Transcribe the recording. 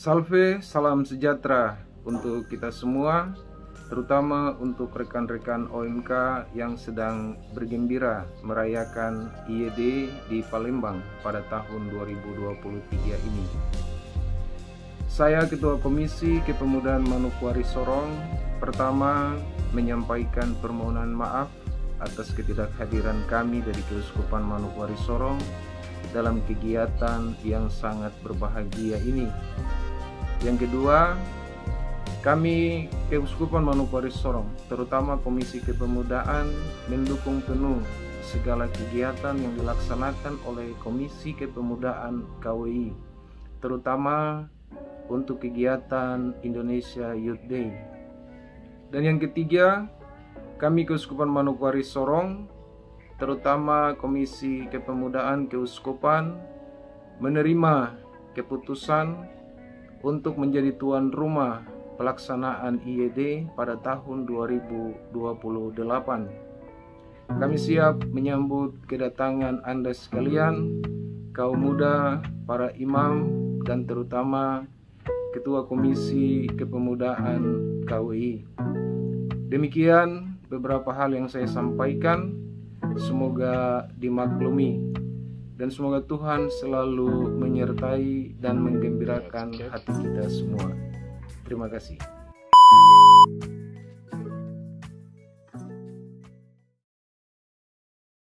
Salve, salam sejahtera untuk kita semua, terutama untuk rekan-rekan OMK yang sedang bergembira merayakan IED di Palembang pada tahun 2023 ini. Saya Ketua Komisi Kepemudaan Manokwari Sorong pertama menyampaikan permohonan maaf atas ketidakhadiran kami dari Keuskupan Manokwari Sorong dalam kegiatan yang sangat berbahagia ini. Yang kedua, kami Keuskupan Manokwari Sorong, terutama Komisi Kepemudaan, mendukung penuh segala kegiatan yang dilaksanakan oleh Komisi Kepemudaan KWI, terutama untuk kegiatan Indonesia Youth Day. Dan yang ketiga, kami Keuskupan Manokwari Sorong, terutama Komisi Kepemudaan Keuskupan, menerima keputusan untuk menjadi tuan rumah pelaksanaan IED pada tahun 2028. Kami siap menyambut kedatangan Anda sekalian, kaum muda, para imam, dan terutama Ketua Komisi Kepemudaan KWI. Demikian beberapa hal yang saya sampaikan. Semoga dimaklumi dan semoga Tuhan selalu menyertai dan menggembirakan hati kita semua. Terima kasih.